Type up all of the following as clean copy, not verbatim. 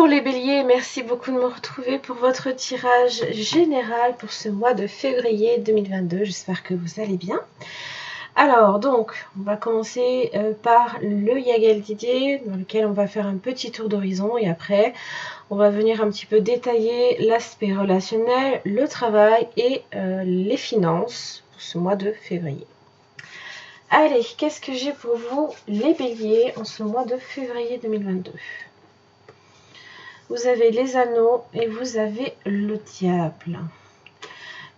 Bonjour les béliers, merci beaucoup de me retrouver pour votre tirage général pour ce mois de février 2022. J'espère que vous allez bien. Alors donc, on va commencer par le Yagel Didier, dans lequel on va faire un petit tour d'horizon et après, on va venir un petit peu détailler l'aspect relationnel, le travail et les finances pour ce mois de février. Allez, qu'est-ce que j'ai pour vous les béliers en ce mois de février 2022 ? Vous avez les anneaux et vous avez le diable.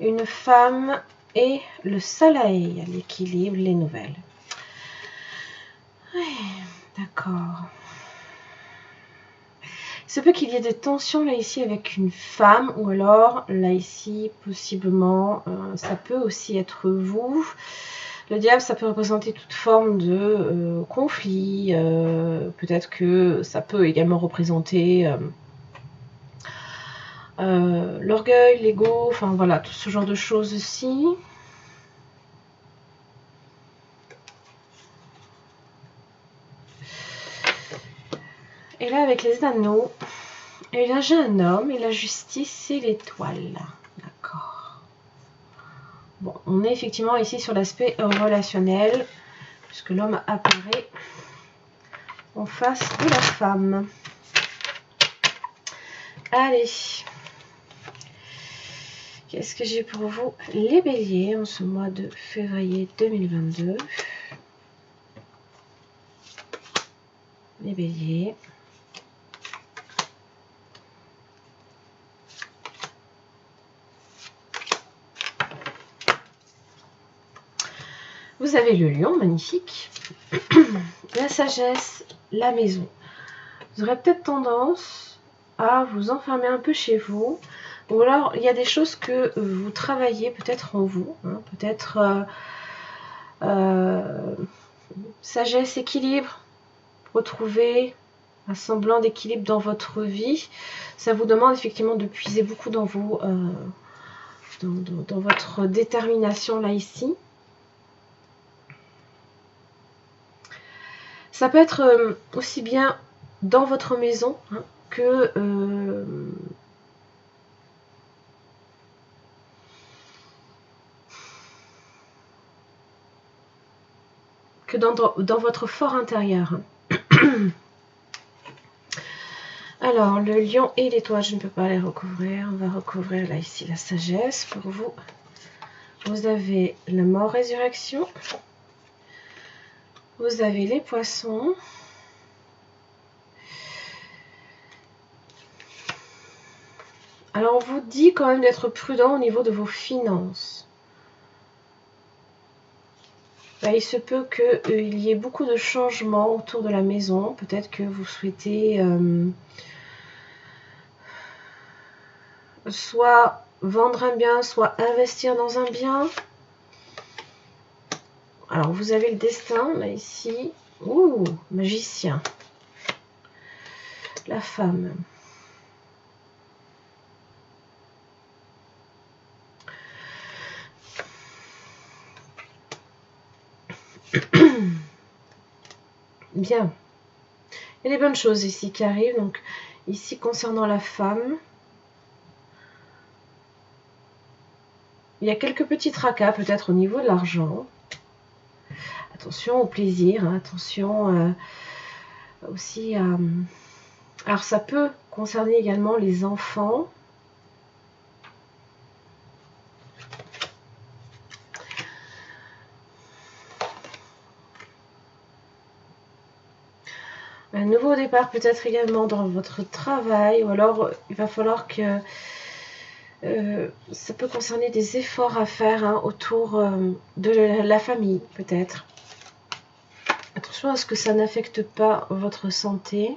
Une femme et le soleil, l'équilibre, les nouvelles. Oui, d'accord. Il se peut qu'il y ait des tensions là ici avec une femme ou alors là ici possiblement ça peut aussi être vous. Le diable, ça peut représenter toute forme de conflit. Peut-être que ça peut également représenter l'orgueil, l'ego, enfin voilà, tout ce genre de choses aussi. Et là, avec les anneaux, et là j'ai un homme et la justice et l'étoile. D'accord. Bon, on est effectivement ici sur l'aspect relationnel, puisque l'homme apparaît en face de la femme. Allez. Qu'est-ce que j'ai pour vous les béliers en ce mois de février 2022 ? Les béliers. Vous avez le lion, magnifique. La sagesse, la maison. Vous aurez peut-être tendance à vous enfermer un peu chez vous. Ou alors, il y a des choses que vous travaillez peut-être en vous. Hein, peut-être sagesse, équilibre. Retrouver un semblant d'équilibre dans votre vie. Ça vous demande effectivement de puiser beaucoup dans vos, dans votre détermination là ici. Ça peut être aussi bien dans votre maison hein, que dans votre fort intérieur. Alors, le lion et l'étoile, je ne peux pas les recouvrir. On va recouvrir là ici la sagesse pour vous. Vous avez la mort, résurrection. Vous avez les poissons. Alors, on vous dit quand même d'être prudent au niveau de vos finances. Là, il se peut qu'il y ait beaucoup de changements autour de la maison. Peut-être que vous souhaitez soit vendre un bien, soit investir dans un bien. Alors, vous avez le destin, là, ici. Ouh, magicien. La femme. Bien. Il y a des bonnes choses ici qui arrivent. Donc, ici, concernant la femme, il y a quelques petits tracas, peut-être au niveau de l'argent. Attention au plaisir, hein, attention aussi à... Alors, ça peut concerner également les enfants. Un nouveau départ peut-être également dans votre travail, ou alors il va falloir que ça peut concerner des efforts à faire hein, autour de la famille peut-être. Attention à ce que ça n'affecte pas votre santé.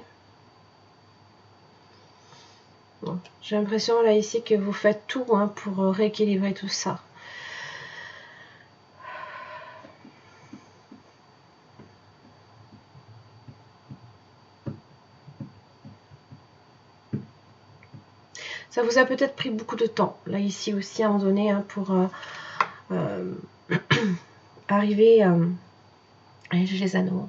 Bon, j'ai l'impression là ici que vous faites tout hein, pour rééquilibrer tout ça. Ça vous a peut-être pris beaucoup de temps, là ici aussi à un moment donné, hein, pour arriver à... Allez, j'ai les anneaux.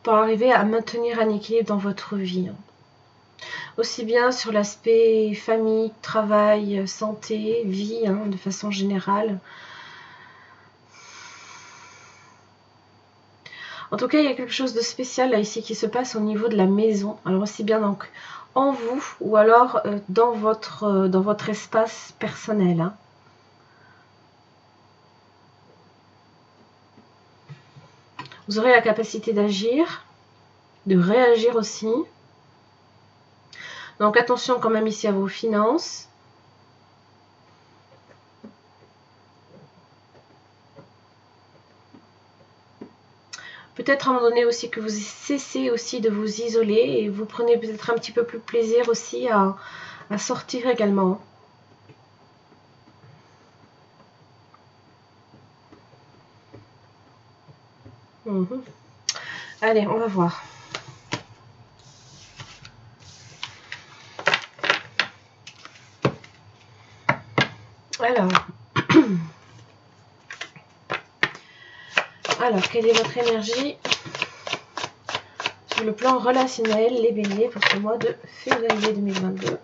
pour arriver à maintenir un équilibre dans votre vie. Aussi bien sur l'aspect famille, travail, santé, vie, de façon générale. En tout cas, il y a quelque chose de spécial là ici qui se passe au niveau de la maison. Alors aussi bien donc en vous ou alors dans votre espace personnel. Vous aurez la capacité d'agir, de réagir aussi. Donc attention quand même ici à vos finances. Peut-être à un moment donné aussi que vous cessez aussi de vous isoler et vous prenez peut-être un petit peu plus plaisir aussi à sortir également. Allez, on va voir. Alors, quelle est votre énergie sur le plan relationnel, les béliers, pour ce mois de février 2022?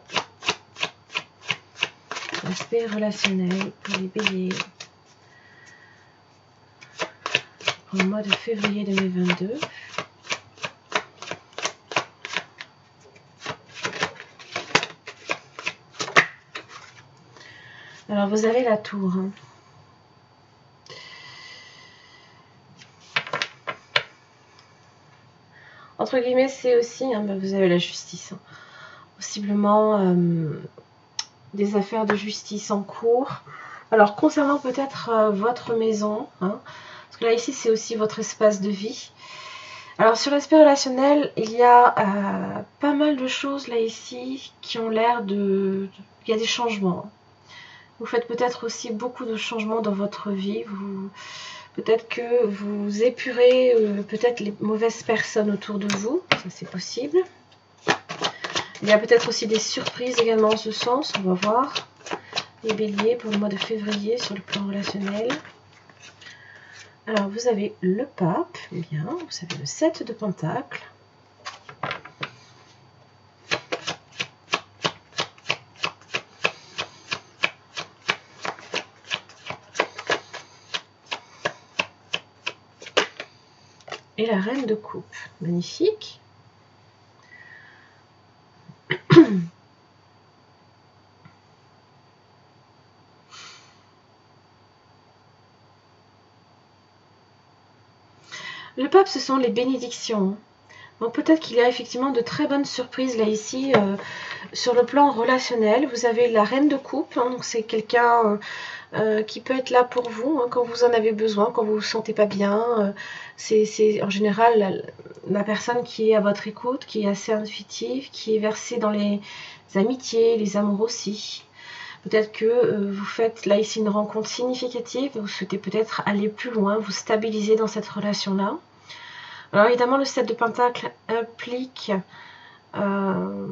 L'aspect relationnel pour les béliers pour le mois de février 2022. Alors, vous avez la tour. Entre guillemets, c'est aussi, vous avez la justice. Possiblement des affaires de justice en cours. Alors, concernant peut-être votre maison, parce que là, ici, c'est aussi votre espace de vie. Alors, sur l'aspect relationnel, il y a pas mal de choses là, ici, qui ont l'air de... Il y a des changements. Vous faites peut-être aussi beaucoup de changements dans votre vie. Peut-être que vous épurez peut-être les mauvaises personnes autour de vous. Ça, c'est possible. Il y a peut-être aussi des surprises également en ce sens. On va voir. Les béliers pour le mois de février sur le plan relationnel. Alors, vous avez le pape. Bien. Vous avez le 7 de pentacles. Et la reine de coupe. Magnifique. Le pape, ce sont les bénédictions. Donc peut-être qu'il y a effectivement de très bonnes surprises là ici sur le plan relationnel. Vous avez la reine de coupe, donc c'est quelqu'un qui peut être là pour vous quand vous en avez besoin, quand vous ne vous sentez pas bien. C'est en général la personne qui est à votre écoute, qui est assez intuitive, qui est versée dans les amitiés, les amours aussi. Peut-être que vous faites là ici une rencontre significative, vous souhaitez peut-être aller plus loin, vous stabiliser dans cette relation-là. Alors évidemment, le 7 de Pentacle implique de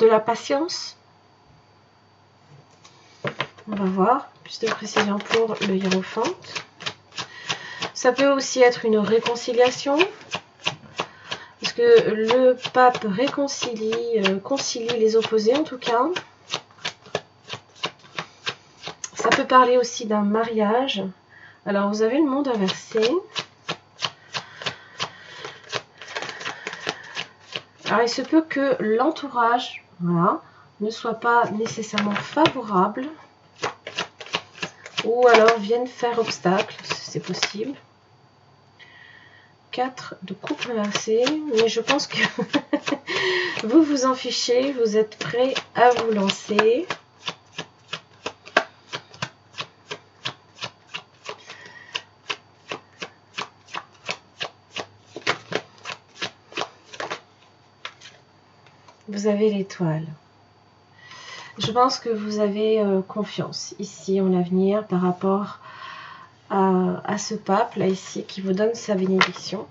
la patience. On va voir plus de précision pour le hiérophante. Ça peut aussi être une réconciliation, parce que le pape concilie les opposés en tout cas. Ça peut parler aussi d'un mariage. Alors vous avez le monde inversé. Alors il se peut que l'entourage ne soit pas nécessairement favorable ou alors vienne faire obstacle, c'est possible. 4 de coupe inversé, mais je pense que vous vous en fichez, vous êtes prêt à vous lancer. Vous avez l'étoile. Je pense que vous avez confiance ici en l'avenir par rapport à ce pape là ici qui vous donne sa bénédiction.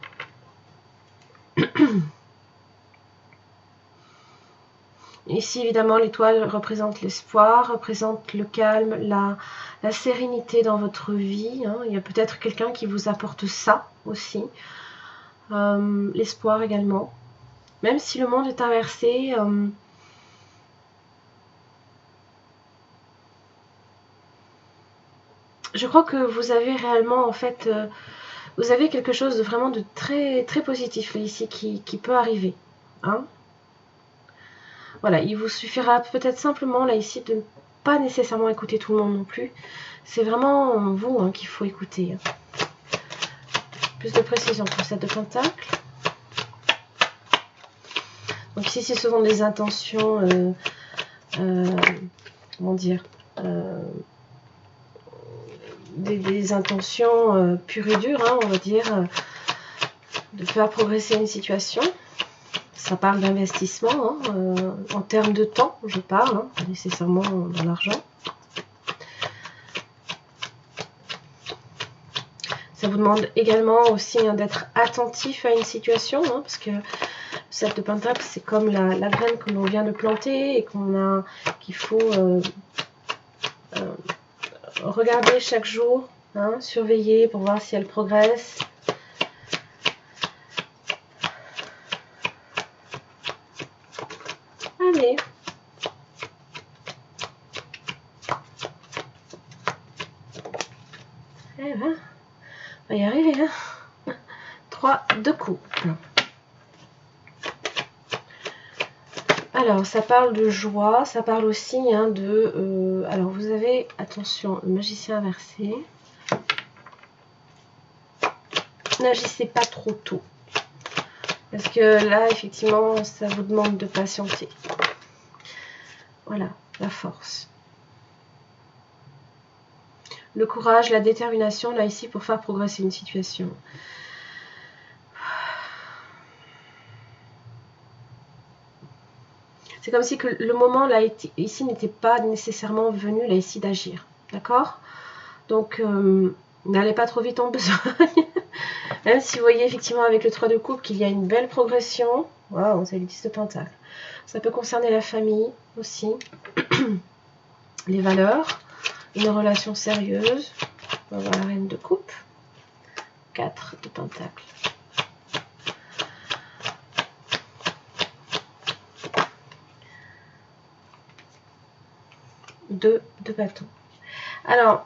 Ici évidemment l'étoile représente l'espoir, représente le calme, la sérénité dans votre vie. Il y a peut-être quelqu'un qui vous apporte ça aussi. l'espoir également. Même si le monde est inversé, je crois que vous avez réellement, en fait, vous avez quelque chose de vraiment de très, très positif là, ici qui peut arriver. Hein. Voilà, il vous suffira peut-être simplement là ici de ne pas nécessairement écouter tout le monde non plus. C'est vraiment vous hein, qu'il faut écouter. Plus de précision pour cette de pentacle. Donc ici, ce sont des intentions, comment dire, des intentions pures et dures, hein, on va dire, de faire progresser une situation. Ça parle d'investissement, hein, en termes de temps, je parle, hein, pas nécessairement dans l'argent. Ça vous demande également aussi hein, d'être attentif à une situation, hein, parce que cette de pentacle, c'est comme la graine que l'on vient de planter et qu'il faut regarder chaque jour, hein, surveiller pour voir si elle progresse. Allez. Eh ben, on va y arriver. Hein. 3 de coupe. Alors, ça parle de joie, ça parle aussi hein, de... alors, vous avez, attention, le magicien inversé. N'agissez pas trop tôt. Parce que là, effectivement, ça vous demande de patienter. Voilà, la force. Le courage, la détermination, là, ici, pour faire progresser une situation. C'est comme si que le moment, là, ici, n'était pas nécessairement venu, là, ici, d'agir. D'accord? Donc, n'allez pas trop vite en besogne. Même si vous voyez, effectivement, avec le 3 de coupe, qu'il y a une belle progression. Waouh, vous avez le 10 de pentacle. Ça peut concerner la famille aussi. Les valeurs. Une relation sérieuse. On va voir la reine de coupe. 4 de pentacle. 2 de bâton. Alors,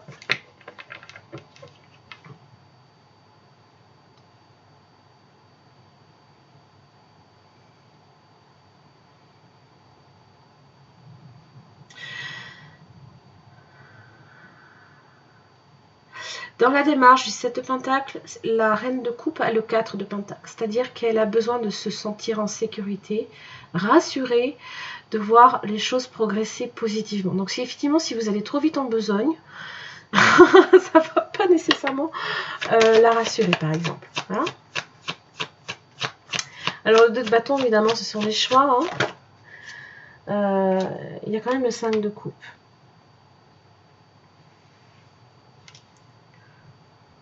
dans la démarche du 7 de pentacle, la reine de coupe a le 4 de pentacle. C'est-à-dire qu'elle a besoin de se sentir en sécurité, rassurée, de voir les choses progresser positivement. Donc, effectivement, si vous allez trop vite en besogne, ça ne va pas nécessairement la rassurer, par exemple. Voilà. Alors, le 2 de bâton, évidemment, ce sont les choix. Hein. Il y a quand même le 5 de coupe.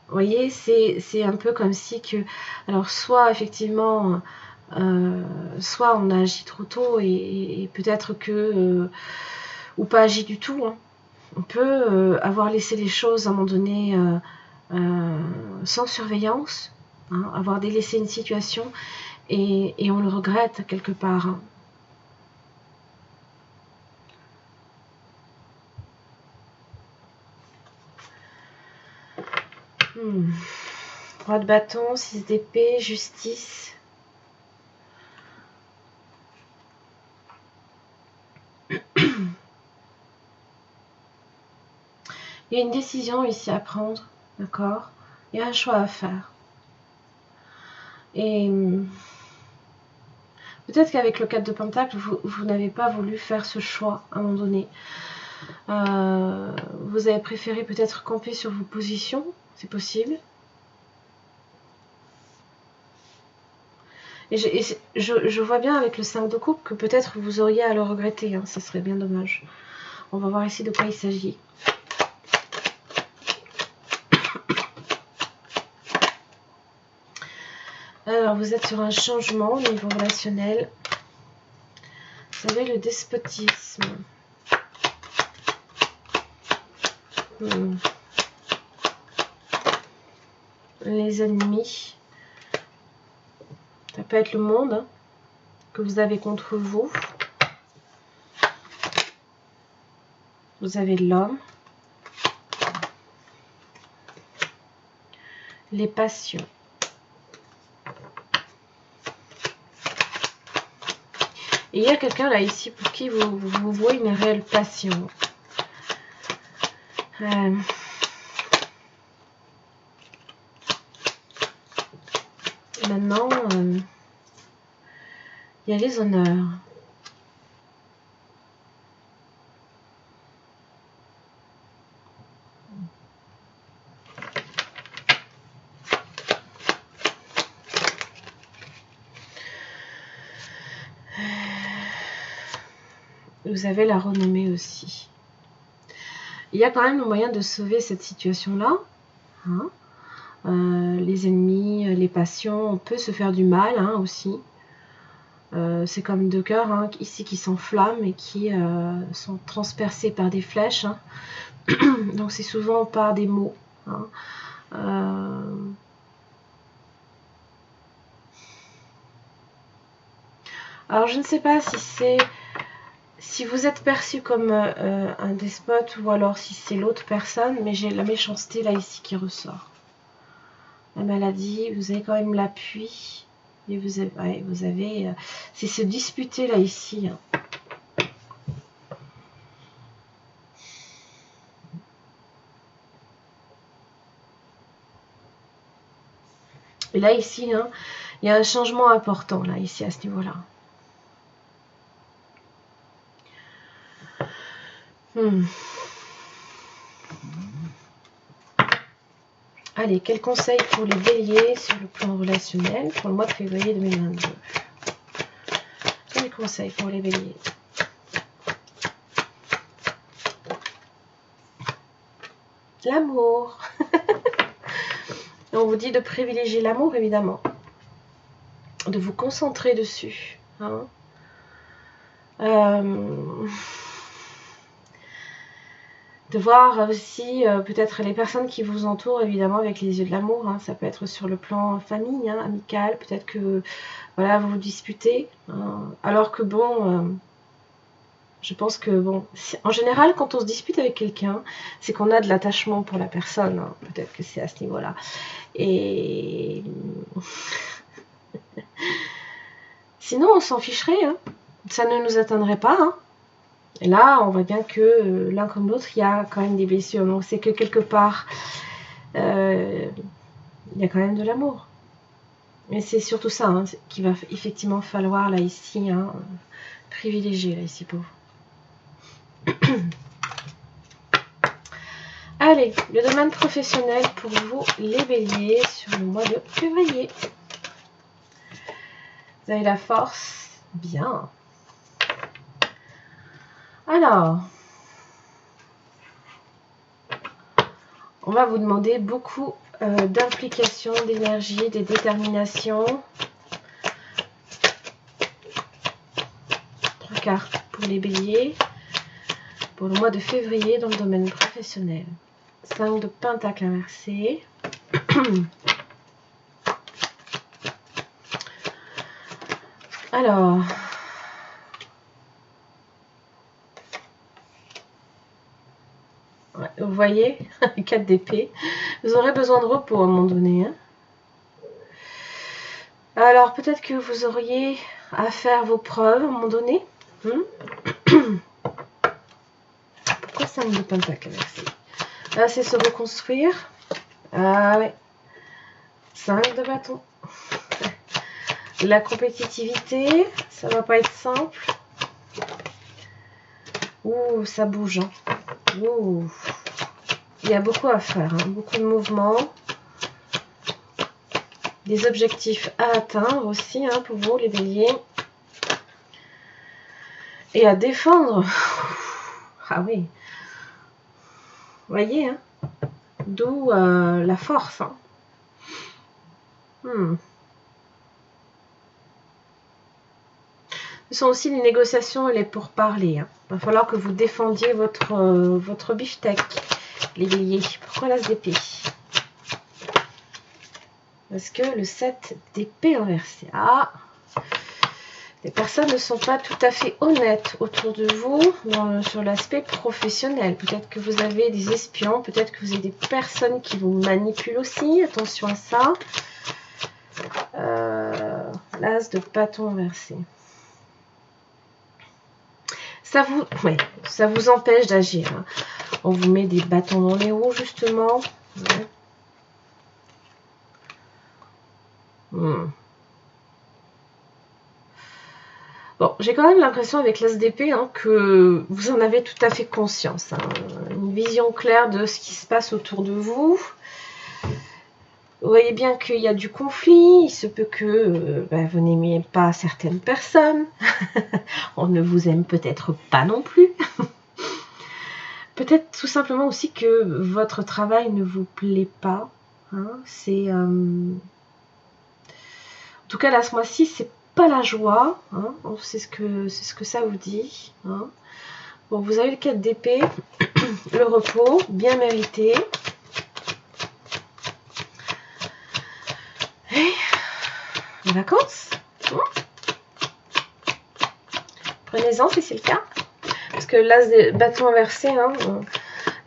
Vous voyez, c'est un peu comme si que... Alors, soit, effectivement... soit on a agi trop tôt et peut-être que ou pas agi du tout hein. On peut avoir laissé les choses à un moment donné sans surveillance hein, avoir délaissé une situation et on le regrette quelque part hein. Roi de bâton, 6 d'épée, justice. Il y a une décision ici à prendre, d'accord? Il y a un choix à faire. Et peut-être qu'avec le 4 de pentacle, vous n'avez pas voulu faire ce choix à un moment donné. Vous avez préféré peut-être camper sur vos positions, c'est possible. Et je vois bien avec le 5 de coupe que peut-être vous auriez à le regretter, hein, ça serait bien dommage. On va voir ici de quoi il s'agit. Alors, vous êtes sur un changement au niveau relationnel. Vous savez, le despotisme. Les ennemis. Ça peut être le monde hein, que vous avez contre vous. Vous avez l'homme. Les passions. Et il y a quelqu'un là ici pour qui vous voyez une réelle passion. Maintenant, il y a les honneurs. Vous avez la renommée aussi. Il y a quand même le moyen de sauver cette situation-là. Hein. Les ennemis, les passions, on peut se faire du mal hein, aussi. C'est comme deux cœurs hein, ici qui s'enflamment et qui sont transpercés par des flèches. Hein. Donc c'est souvent par des mots. Hein. Alors je ne sais pas si c'est... Si vous êtes perçu comme un despote ou alors si c'est l'autre personne, mais j'ai la méchanceté là ici qui ressort. La maladie, vous avez quand même l'appui. Et vous avez c'est se disputer là ici. Hein. Et là ici, hein, il y a un changement important là ici à ce niveau-là. Allez, quel conseil pour les béliers sur le plan relationnel pour le mois de février 2022? Quel conseil pour les béliers? L'amour. On vous dit de privilégier l'amour, évidemment. De vous concentrer dessus. Hein. De voir aussi peut-être les personnes qui vous entourent, évidemment, avec les yeux de l'amour. Hein. Ça peut être sur le plan famille, hein, amical. Peut-être que voilà, vous vous disputez. Hein. Alors que bon, je pense que bon, en général, quand on se dispute avec quelqu'un, c'est qu'on a de l'attachement pour la personne. Hein. Peut-être que c'est à ce niveau-là. Et sinon, on s'en ficherait. Hein. Ça ne nous atteindrait pas. Hein. Et là, on voit bien que l'un comme l'autre, il y a quand même des blessures. Donc, c'est que quelque part, il y a quand même de l'amour. Mais c'est surtout ça hein, qu'il va effectivement falloir, là, ici, hein, privilégier, là, ici, pour vous. Allez, le domaine professionnel pour vous, les béliers, sur le mois de février. Vous avez la force. Bien. Alors, on va vous demander beaucoup d'implication, d'énergie, de détermination. 3 cartes pour les béliers pour le mois de février dans le domaine professionnel. 5 de pentacles inversés. Alors, ouais, vous voyez, 4 d'épée. Vous aurez besoin de repos à un moment donné. Hein. Alors, peut-être que vous auriez à faire vos preuves à un moment donné. Pourquoi 5 de pentacles inversés? Là, c'est se reconstruire. Ah ouais. 5 de bâton. La compétitivité, ça va pas être simple. Ouh, ça bouge. Hein. Ouh. Il y a beaucoup à faire, hein. Beaucoup de mouvements. Des objectifs à atteindre aussi hein, pour vous, les béliers. Et à défendre. Ah oui. Vous voyez, hein. D'où la force. Hein. Ce sont aussi les négociations et les pourparlers. Hein. Il va falloir que vous défendiez votre beefsteak, les béliers. Pourquoi l'as d'épée? Parce que le 7 d'épée inversé. Ah, les personnes ne sont pas tout à fait honnêtes autour de vous sur l'aspect professionnel. Peut-être que vous avez des espions, peut-être que vous avez des personnes qui vous manipulent aussi. Attention à ça. L'as de bâton inversé. Ça vous empêche d'agir. Hein. On vous met des bâtons dans les roues, justement. Ouais. Bon, j'ai quand même l'impression avec l'as d'épée que vous en avez tout à fait conscience. Hein. Une vision claire de ce qui se passe autour de vous. Vous voyez bien qu'il y a du conflit. Il se peut que vous n'aimiez pas certaines personnes. On ne vous aime peut-être pas non plus. Peut-être tout simplement aussi que votre travail ne vous plaît pas. Hein. C'est... En tout cas, là, ce mois-ci, c'est pas la joie. Hein. C'est ce que ça vous dit. Hein. Bon, vous avez le 4 d'épée. Le repos, bien mérité. Et les vacances. Prenez-en si c'est le cas. Parce que l'as des bâtons inversés,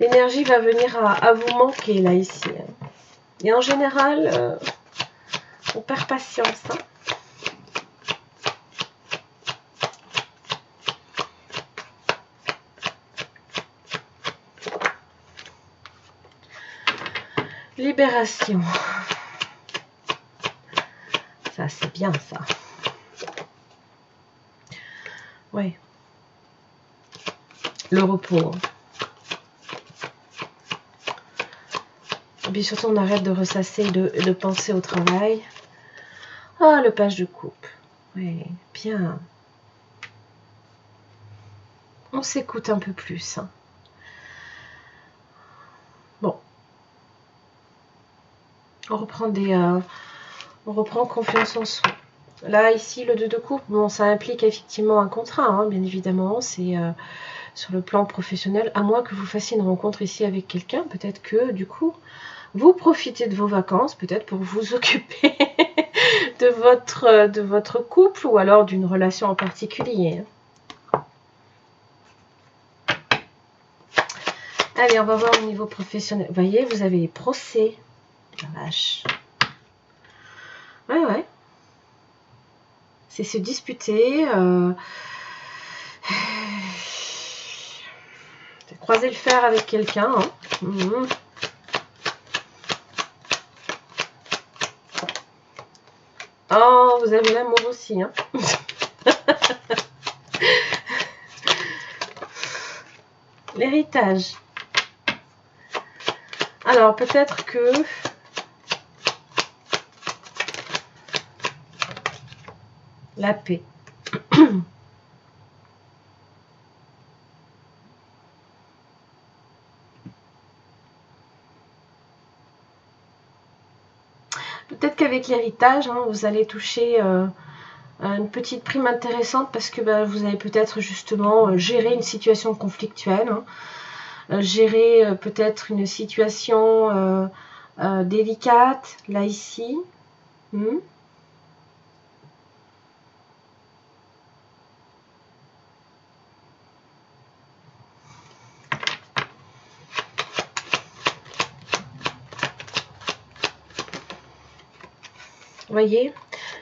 l'énergie va venir à vous manquer là, ici. Et en général, on perd patience. Hein. Libération. Ça, c'est bien, ça. Ouais. Le repos. Et puis surtout, on arrête de ressasser et de penser au travail. Ah, le page de coupe. Oui, bien. On s'écoute un peu plus. Hein. Bon. On reprend confiance en soi. Là, ici, le 2 de coupe, bon, ça implique effectivement un contrat, hein, bien évidemment. C'est sur le plan professionnel, à moins que vous fassiez une rencontre ici avec quelqu'un. Peut-être que, du coup, vous profitez de vos vacances, peut-être pour vous occuper de votre couple ou alors d'une relation en particulier. Allez, on va voir au niveau professionnel. Vous voyez, vous avez les procès. La vache. Ouais. C'est se disputer. Croiser le fer avec quelqu'un. Hein. Oh, vous avez l'amour aussi. Hein. L'héritage. Alors, peut-être que... La paix. Peut-être qu'avec l'héritage, vous allez toucher une petite prime intéressante parce que vous allez peut-être justement gérer une situation conflictuelle, gérer peut-être une situation délicate, là, ici. Vous voyez,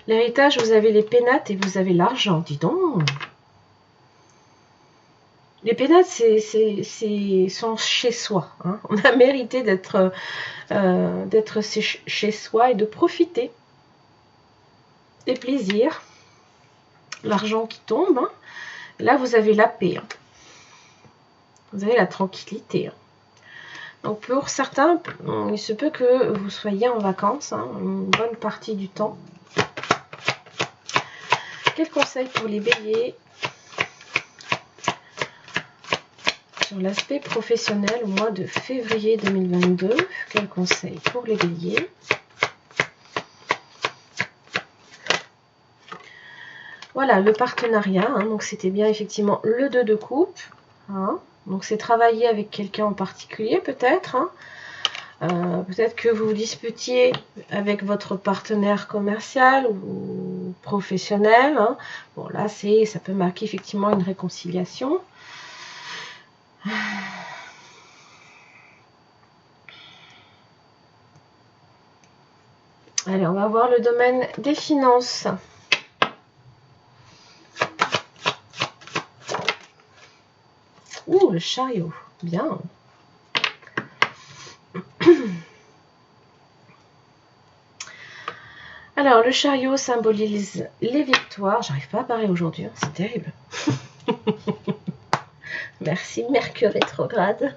l'héritage, vous avez les pénates et vous avez l'argent. Dis donc. Les pénates, sont chez soi. Hein. On a mérité d'être chez soi et de profiter des plaisirs. L'argent qui tombe. Hein. Là, vous avez la paix. Hein. Vous avez la tranquillité. Hein. Donc, pour certains, il se peut que vous soyez en vacances une bonne partie du temps. Quel conseil pour les béliers sur l'aspect professionnel au mois de février 2022? Quel conseil pour les béliers? Voilà, le partenariat. Donc, c'était bien effectivement le 2 de coupe. Donc, c'est travailler avec quelqu'un en particulier peut-être. Peut-être que vous vous disputiez avec votre partenaire commercial ou professionnel. Hein. Bon, là, ça peut marquer effectivement une réconciliation. Allez, on va voir le domaine des finances. Ouh, le chariot. Bien. Alors, le chariot symbolise les victoires. J'arrive pas à parler aujourd'hui, hein, c'est terrible. Merci, Mercure rétrograde.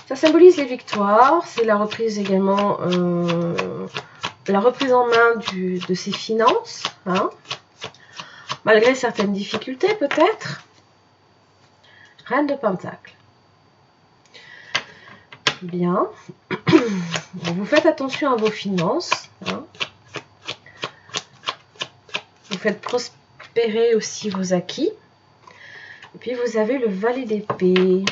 Ça symbolise les victoires. C'est la reprise également, la reprise en main de ses finances. Hein, malgré certaines difficultés, peut-être. Reine de Pentacle. Bien. Vous faites attention à vos finances. Hein. Vous faites prospérer aussi vos acquis. Et puis vous avez le valet d'épée.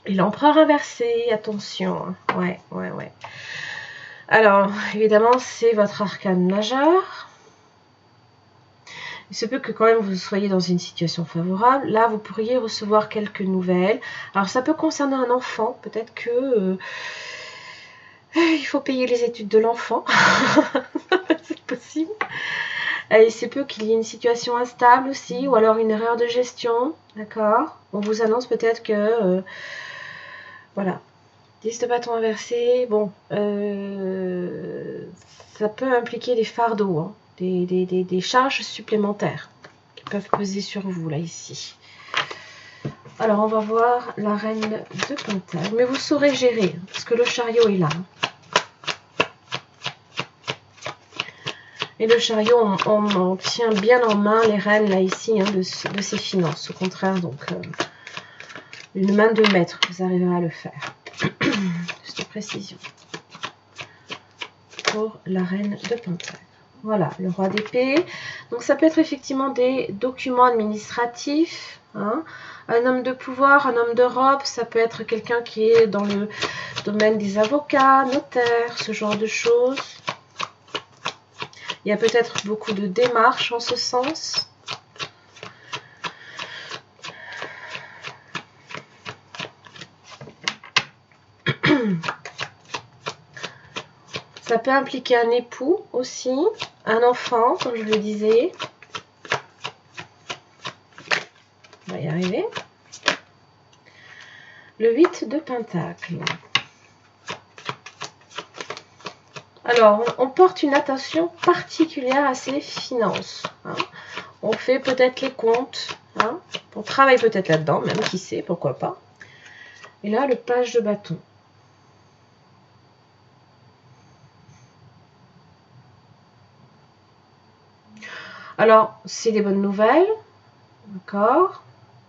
Et l'empereur inversé, attention. Ouais. Alors, évidemment, c'est votre arcane majeur. Il se peut que quand même vous soyez dans une situation favorable. Là, vous pourriez recevoir quelques nouvelles. Alors, ça peut concerner un enfant. Peut-être que il faut payer les études de l'enfant. C'est possible. Il se peut qu'il y ait une situation instable aussi, ou alors une erreur de gestion. D'accord. On vous annonce peut-être que... voilà. 10 de bâton inversé. Bon. Ça peut impliquer des fardeaux. Hein. Des charges supplémentaires qui peuvent peser sur vous, là, ici. Alors, on va voir la reine de Pentacle. Mais vous saurez gérer, parce que le chariot est là. Et le chariot, on tient bien en main les rênes, là, ici, hein, de ses finances. Au contraire, donc, une main de maître, vous arriverez à le faire. Juste précision. Pour la reine de Pentacle. Voilà, le roi d'épée. Donc, ça peut être effectivement des documents administratifs. Hein. Un homme de pouvoir, un homme d'Europe. Ça peut être quelqu'un qui est dans le domaine des avocats, notaires, ce genre de choses. Il y a peut-être beaucoup de démarches en ce sens. Ça peut impliquer un époux aussi, un enfant, comme je le disais. On va y arriver. Le 8 de Pentacle. Alors, on porte une attention particulière à ses finances. Hein. On fait peut-être les comptes. Hein. On travaille peut-être là-dedans, même qui sait, pourquoi pas. Et là, le page de bâton. Alors, c'est des bonnes nouvelles. D'accord.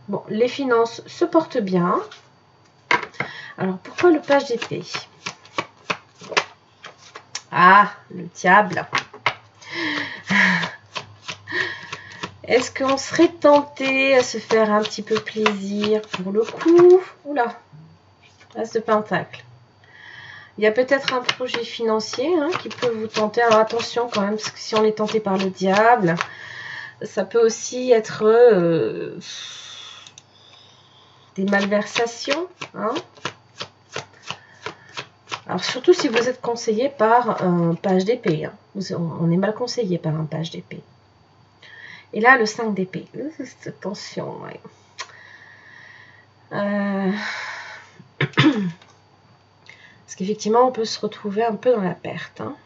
Bon, les finances se portent bien. Alors, pourquoi le page d'épée? Ah, le diable. Est-ce qu'on serait tenté à se faire un petit peu plaisir pour le coup? Oula, As de Pentacle. Il y a peut-être un projet financier hein, qui peut vous tenter. Alors attention quand même, parce que si on est tenté par le diable, ça peut aussi être des malversations. Hein. Alors surtout si vous êtes conseillé par un page d'épée. Hein. On est mal conseillé par un page d'épée. Et là, le 5 d'épée. Attention, ouais. Parce qu'effectivement, on peut se retrouver un peu dans la perte. Hein.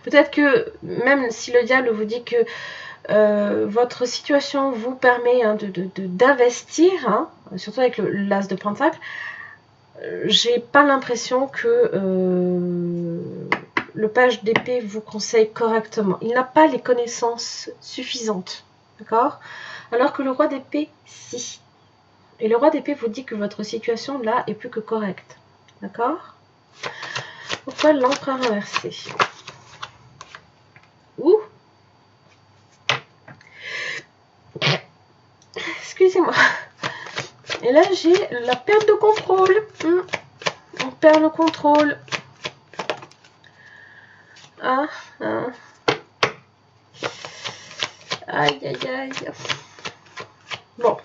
Peut-être que, même si le diable vous dit que votre situation vous permet hein, d'investir, hein, surtout avec l'as de Pentacle, j'ai pas l'impression que le page d'épée vous conseille correctement. Il n'a pas les connaissances suffisantes. D'accord? Alors que le roi d'épée, si. Et le roi d'épée vous dit que votre situation là est plus que correcte. D'accord? Pourquoi l'empereur inversé? Ouh. Excusez-moi. Et là, j'ai la perte de contrôle. On perd le contrôle. Ah, ah. Aïe, aïe, aïe. Bon.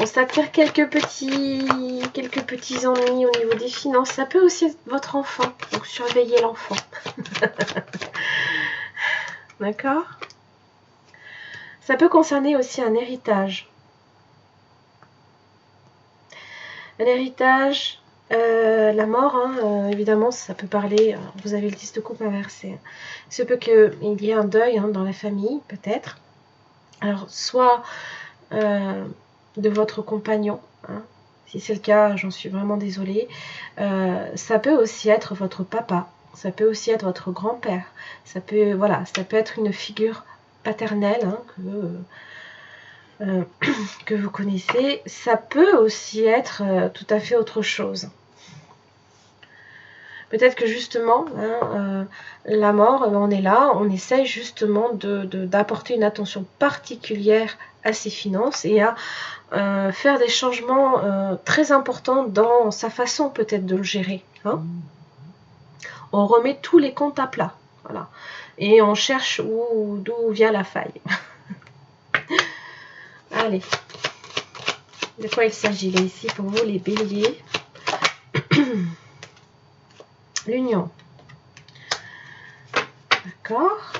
On s'attire quelques petits ennuis au niveau des finances. Ça peut aussi être votre enfant. Donc, surveillez l'enfant. D'accord? Ça peut concerner aussi un héritage. Un héritage, la mort, hein, évidemment, ça peut parler. Vous avez le 10 de coupe inversé. Il se peut qu'il y ait un deuil dans la famille, peut-être. Alors, soit de votre compagnon, hein, si c'est le cas, j'en suis vraiment désolée. Ça peut aussi être votre papa, ça peut aussi être votre grand-père. Ça peut, voilà, ça peut être une figure paternelle que vous connaissez. Ça peut aussi être tout à fait autre chose. Peut-être que justement, la mort, on est là, on essaye justement d'apporter une attention particulière à ses finances et à faire des changements très importants dans sa façon peut-être de le gérer. Hein. On remet tous les comptes à plat. Voilà. Et on cherche d'où vient la faille. Allez. De quoi il s'agit là ici pour vous les béliers? L'union. D'accord.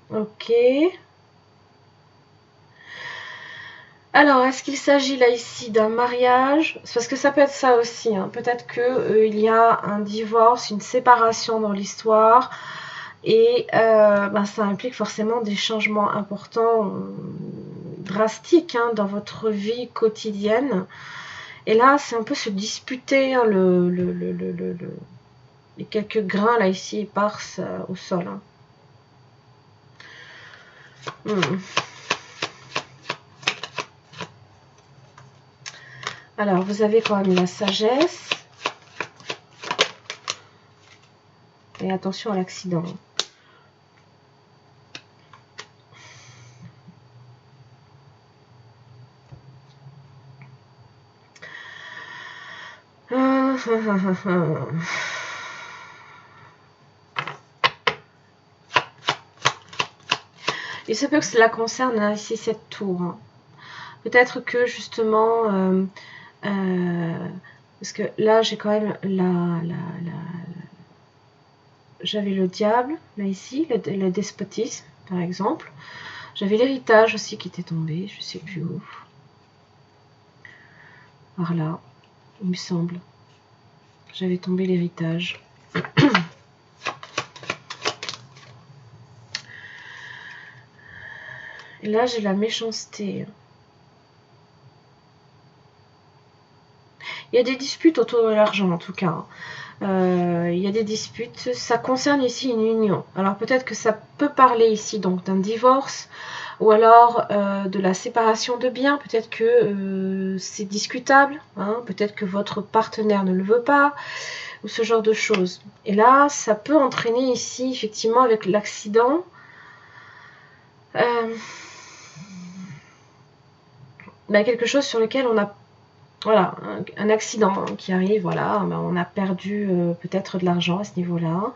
Ok. Alors, est-ce qu'il s'agit là ici d'un mariage? Parce que ça peut être ça aussi. Hein. Peut-être qu'il y a un divorce, une séparation dans l'histoire. Et ça implique forcément des changements importants, drastiques dans votre vie quotidienne. Et là, c'est un peu se disputer les quelques grains là ici éparses au sol. Alors, vous avez quand même la sagesse. Et attention à l'accident. Il se peut que cela concerne ici cette tour. Peut-être que justement, parce que là j'ai quand même j'avais le diable, là ici, le despotisme par exemple. J'avais l'héritage aussi qui était tombé, je ne sais plus où. Par là, il me semble. J'avais tombé l'héritage. Et là, j'ai la méchanceté. Il y a des disputes autour de l'argent, en tout cas. Il y a des disputes. Ça concerne ici une union. Alors, peut-être que ça peut parler ici donc d'un divorce ou alors de la séparation de biens. Peut-être que c'est discutable. Hein. Peut-être que votre partenaire ne le veut pas. Ou ce genre de choses. Et là, ça peut entraîner ici, effectivement, avec l'accident, quelque chose sur lequel on a, voilà, un accident qui arrive, voilà, on a perdu peut-être de l'argent à ce niveau-là.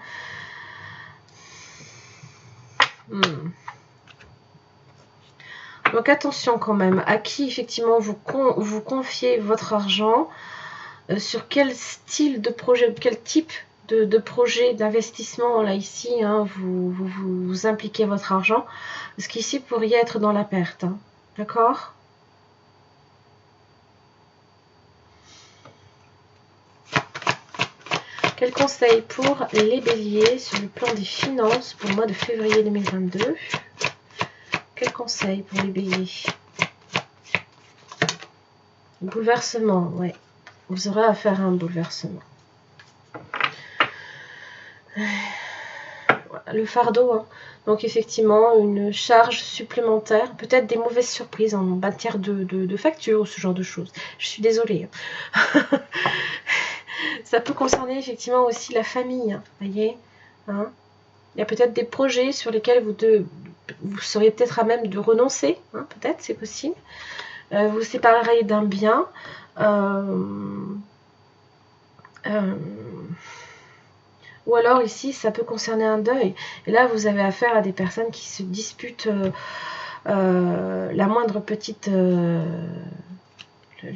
Donc attention quand même, à qui effectivement vous confiez votre argent, sur quel style de projet, quel type de projet d'investissement là ici, vous impliquez votre argent, parce qu'ici vous pourriez être dans la perte, d'accord ? Quel conseil pour les béliers sur le plan des finances pour le mois de février 2022 ? Quel conseil pour les béliers ? Bouleversement, ouais. Vous aurez à faire un bouleversement. le fardeau. Hein. Donc effectivement, une charge supplémentaire, peut-être des mauvaises surprises en matière de facture ou ce genre de choses. Je suis désolée. Ça peut concerner effectivement aussi la famille, hein, voyez. Hein. Il y a peut-être des projets sur lesquels vous seriez peut-être à même de renoncer, hein, peut-être, c'est possible. Vous séparerez d'un bien. Ou alors ici, ça peut concerner un deuil. Et là, vous avez affaire à des personnes qui se disputent la moindre petite... le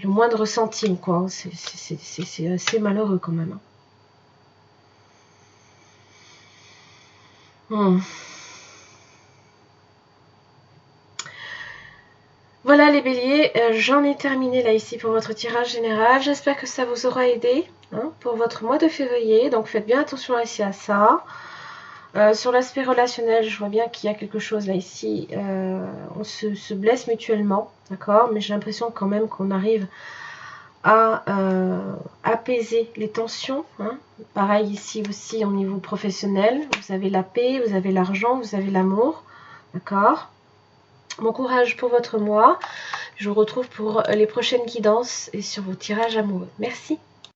moindre centime, quoi. C'est assez malheureux quand même. Voilà les béliers, j'en ai terminé là ici pour votre tirage général. J'espère que ça vous aura aidé hein, pour votre mois de février. Donc faites bien attention ici à ça. Sur l'aspect relationnel, je vois bien qu'il y a quelque chose là ici. On se blesse mutuellement, d'accord? Mais j'ai l'impression quand même qu'on arrive à apaiser les tensions. Hein. Pareil ici aussi au niveau professionnel. Vous avez la paix, vous avez l'argent, vous avez l'amour, d'accord? Bon courage pour votre mois. Je vous retrouve pour les prochaines guidances et sur vos tirages amoureux. Merci.